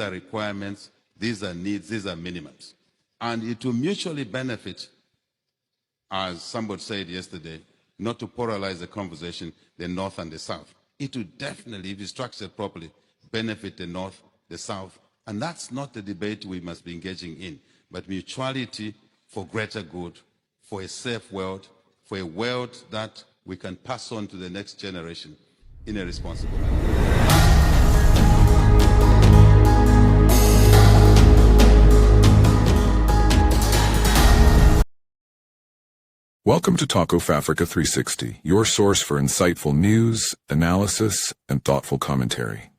are requirements, these are needs, these are minimums. And it will mutually benefit, as somebody said yesterday, not to polarize the conversation, the North and the South. It will definitely, if it's structured properly, benefit the North, the South. And that's not the debate we must be engaging in, but mutuality for greater good, for a safe world, for a world that we can pass on to the next generation in a responsible manner. Welcome to Talk of Africa 360, your source for insightful news, analysis, and thoughtful commentary.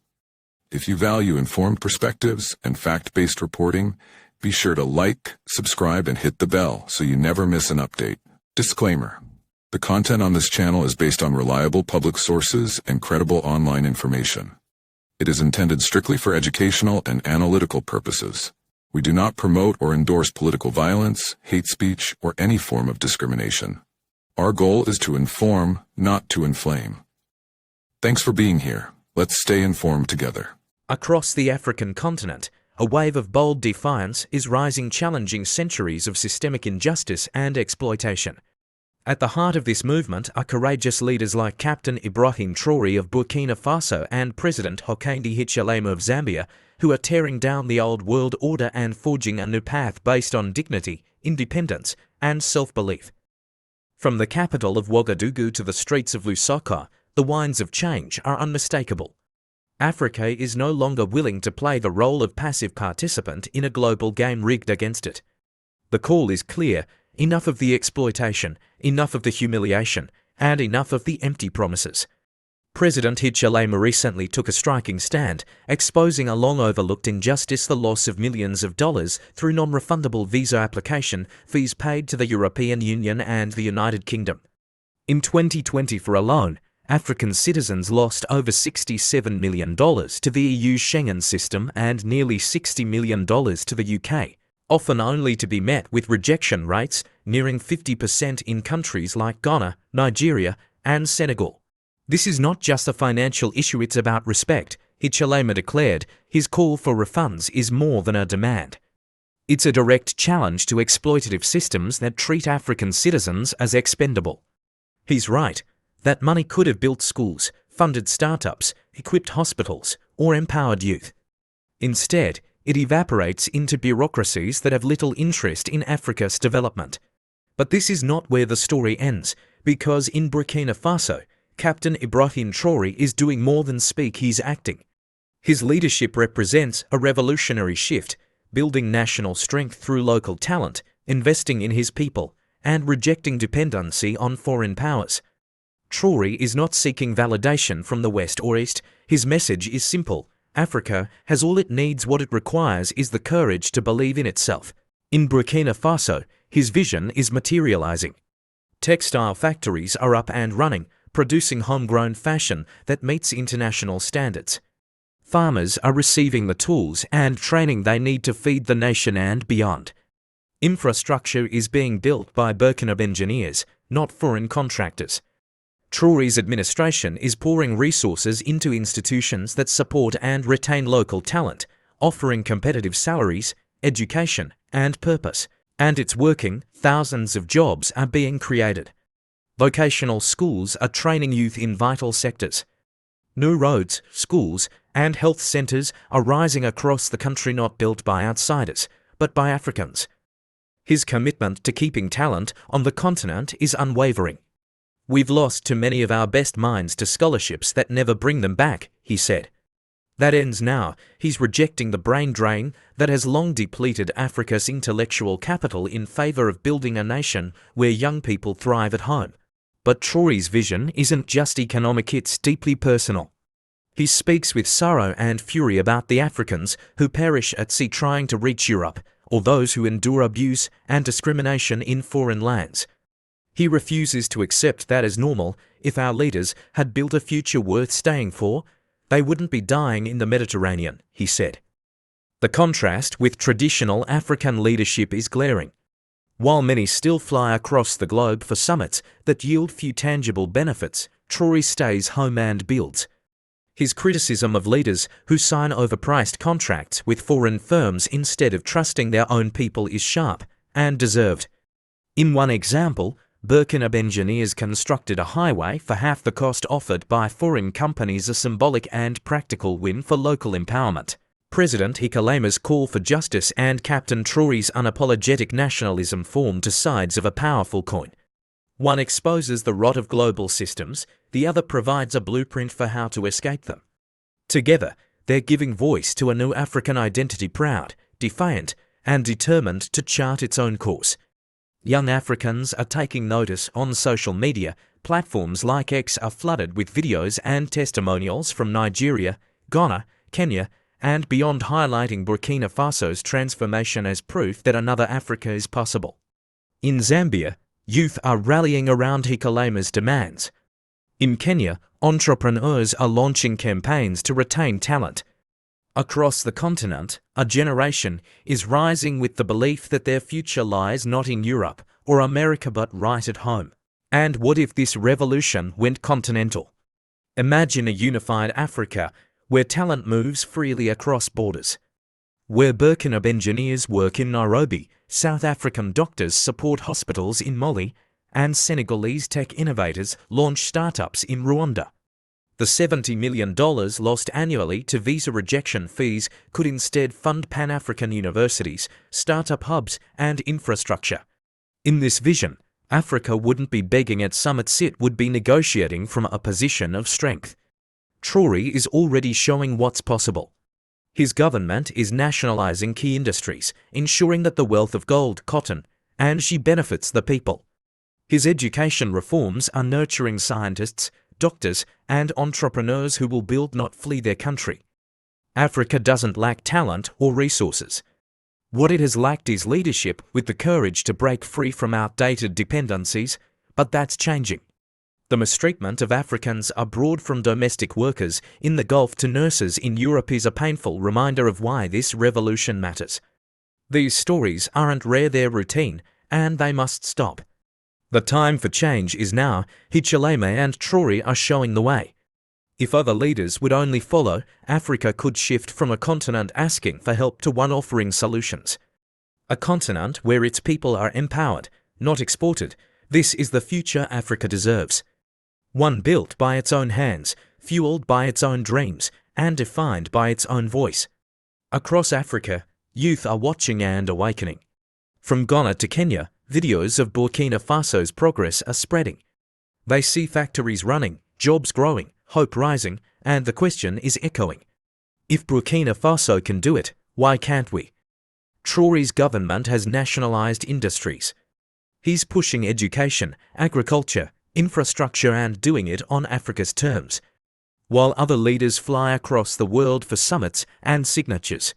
If you value informed perspectives and fact-based reporting, be sure to like, subscribe, and hit the bell so you never miss an update. Disclaimer: the content on this channel is based on reliable public sources and credible online information. It is intended strictly for educational and analytical purposes. We do not promote or endorse political violence, hate speech, or any form of discrimination. Our goal is to inform, not to inflame. Thanks for being here. Let's stay informed together. Across the African continent, a wave of bold defiance is rising, challenging centuries of systemic injustice and exploitation. At the heart of this movement are courageous leaders like Captain Ibrahim Traoré of Burkina Faso and President Hakainde Hichilema of Zambia, who are tearing down the old world order and forging a new path based on dignity, independence, and self-belief. From the capital of Ouagadougou to the streets of Lusaka, the winds of change are unmistakable. Africa is no longer willing to play the role of passive participant in a global game rigged against it. The call is clear: enough of the exploitation, enough of the humiliation, and enough of the empty promises. President Hichilema recently took a striking stand, exposing a long-overlooked injustice: the loss of millions of dollars through non-refundable visa application fees paid to the European Union and the United Kingdom. In 2024 alone, African citizens lost over $67 million to the EU's Schengen system and nearly $60 million to the UK, often only to be met with rejection rates nearing 50% in countries like Ghana, Nigeria, and Senegal. This is not just a financial issue, it's about respect, Hichilema declared. His call for refunds is more than a demand. It's a direct challenge to exploitative systems that treat African citizens as expendable. He's right. That money could have built schools, funded startups, equipped hospitals, or empowered youth. Instead, it evaporates into bureaucracies that have little interest in Africa's development. But this is not where the story ends, because in Burkina Faso, Captain Ibrahim Traoré is doing more than speak, he's acting. His leadership represents a revolutionary shift, building national strength through local talent, investing in his people, and rejecting dependency on foreign powers. Traoré is not seeking validation from the West or East. His message is simple: Africa has all it needs. What it requires is the courage to believe in itself. In Burkina Faso, his vision is materializing. Textile factories are up and running, producing homegrown fashion that meets international standards. Farmers are receiving the tools and training they need to feed the nation and beyond. Infrastructure is being built by Burkina engineers, not foreign contractors. Traoré's administration is pouring resources into institutions that support and retain local talent, offering competitive salaries, education, and purpose. And it's working. Thousands of jobs are being created. Vocational schools are training youth in vital sectors. New roads, schools, and health centres are rising across the country, not built by outsiders, but by Africans. His commitment to keeping talent on the continent is unwavering. We've lost too many of our best minds to scholarships that never bring them back, he said. That ends now. He's rejecting the brain drain that has long depleted Africa's intellectual capital in favour of building a nation where young people thrive at home. But Traoré's vision isn't just economic, it's deeply personal. He speaks with sorrow and fury about the Africans who perish at sea trying to reach Europe, or those who endure abuse and discrimination in foreign lands. He refuses to accept that as normal. If our leaders had built a future worth staying for, they wouldn't be dying in the Mediterranean, he said. The contrast with traditional African leadership is glaring. While many still fly across the globe for summits that yield few tangible benefits, Traoré stays home and builds. His criticism of leaders who sign overpriced contracts with foreign firms instead of trusting their own people is sharp and deserved. In one example, Burkina engineers constructed a highway for half the cost offered by foreign companies, a symbolic and practical win for local empowerment. President Hichilema's call for justice and Captain Traoré's unapologetic nationalism form two sides of a powerful coin. One exposes the rot of global systems, the other provides a blueprint for how to escape them. Together, they're giving voice to a new African identity, proud, defiant, and determined to chart its own course. Young Africans are taking notice on social media. Platforms like X are flooded with videos and testimonials from Nigeria, Ghana, Kenya, and beyond, highlighting Burkina Faso's transformation as proof that another Africa is possible. In Zambia, youth are rallying around Hichilema's demands. In Kenya, entrepreneurs are launching campaigns to retain talent. Across the continent, a generation is rising with the belief that their future lies not in Europe or America but right at home. And what if this revolution went continental? Imagine a unified Africa where talent moves freely across borders. Where Burkina engineers work in Nairobi, South African doctors support hospitals in Mali, and Senegalese tech innovators launch startups in Rwanda. The $70 million lost annually to visa rejection fees could instead fund Pan-African universities, startup hubs, and infrastructure. In this vision, Africa wouldn't be begging at summits, it would be negotiating from a position of strength. Traoré is already showing what's possible. His government is nationalizing key industries, ensuring that the wealth of gold, cotton, and she benefits the people. His education reforms are nurturing scientists, doctors, and entrepreneurs who will build, not flee their country. Africa doesn't lack talent or resources. What it has lacked is leadership with the courage to break free from outdated dependencies, but that's changing. The mistreatment of Africans abroad, from domestic workers in the Gulf to nurses in Europe, is a painful reminder of why this revolution matters. These stories aren't rare, they're routine, and they must stop. The time for change is now. Hichilema and Traoré are showing the way. If other leaders would only follow, Africa could shift from a continent asking for help to one offering solutions. A continent where its people are empowered, not exported. This is the future Africa deserves. One built by its own hands, fueled by its own dreams, and defined by its own voice. Across Africa, youth are watching and awakening. From Ghana to Kenya, videos of Burkina Faso's progress are spreading. They see factories running, jobs growing, hope rising, and the question is echoing. If Burkina Faso can do it, why can't we? Traoré's government has nationalized industries. He's pushing education, agriculture, infrastructure, and doing it on Africa's terms, while other leaders fly across the world for summits and signatures.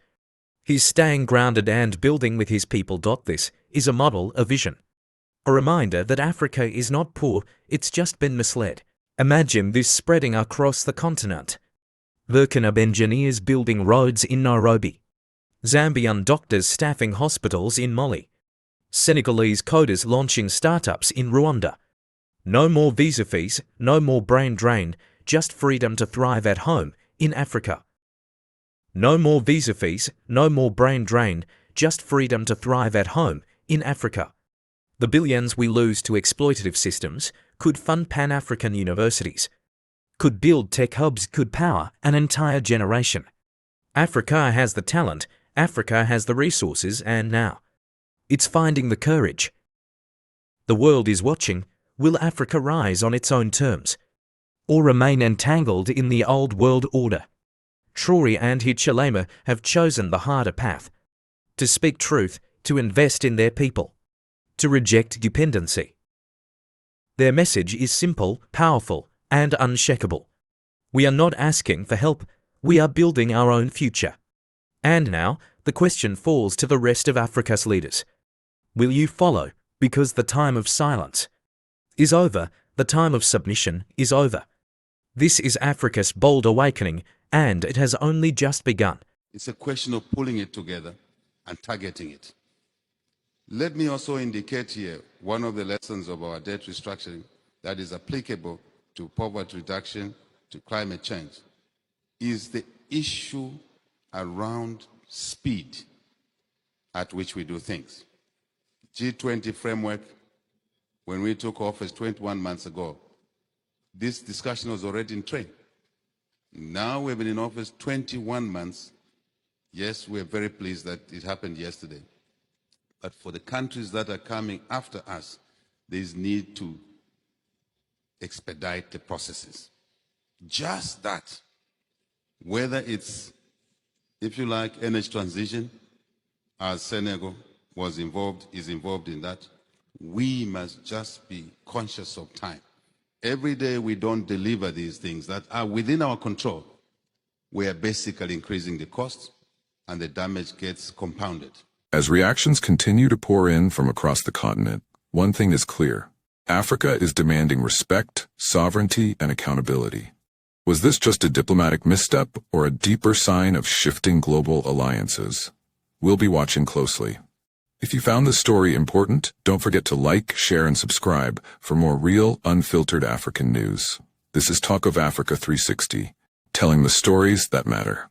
He's staying grounded and building with his people. This is a model, a vision. A reminder that Africa is not poor, it's just been misled. Imagine this spreading across the continent. Burkina engineers building roads in Nairobi. Zambian doctors staffing hospitals in Mali. Senegalese coders launching startups in Rwanda. No more visa fees, no more brain drain, just freedom to thrive at home in Africa. No more visa fees, no more brain drain, just freedom to thrive at home in Africa. The billions we lose to exploitative systems could fund Pan-African universities, could build tech hubs, could power an entire generation. Africa has the talent, Africa has the resources, and now it's finding the courage. The world is watching. Will Africa rise on its own terms, or remain entangled in the old world order? Traoré and Hichilema have chosen the harder path: to speak truth, to invest in their people, to reject dependency. Their message is simple, powerful, and unshakable. We are not asking for help, we are building our own future. And now, the question falls to the rest of Africa's leaders. Will you follow? Because the time of silence is over, the time of submission is over. This is Africa's bold awakening, and it has only just begun. It's a question of pulling it together and targeting it. Let me also indicate here one of the lessons of our debt restructuring that is applicable to poverty reduction, to climate change. is the issue around speed at which we do things. G20 framework, when we took office 21 months ago, this discussion was already in train. Now we've been in office 21 months. Yes, we're very pleased that it happened yesterday. But for the countries that are coming after us, there is need to expedite the processes. Just that. Whether it's, if you like, energy transition, as Senegal is involved in that, we must just be conscious of time. Every day we don't deliver these things that are within our control, we are basically increasing the costs and the damage gets compounded. As reactions continue to pour in from across the continent, one thing is clear. Africa is demanding respect, sovereignty, and accountability. Was this just a diplomatic misstep or a deeper sign of shifting global alliances? We'll be watching closely. If you found this story important, don't forget to like, share, and subscribe for more real, unfiltered African news. This is Talk of Africa 360, telling the stories that matter.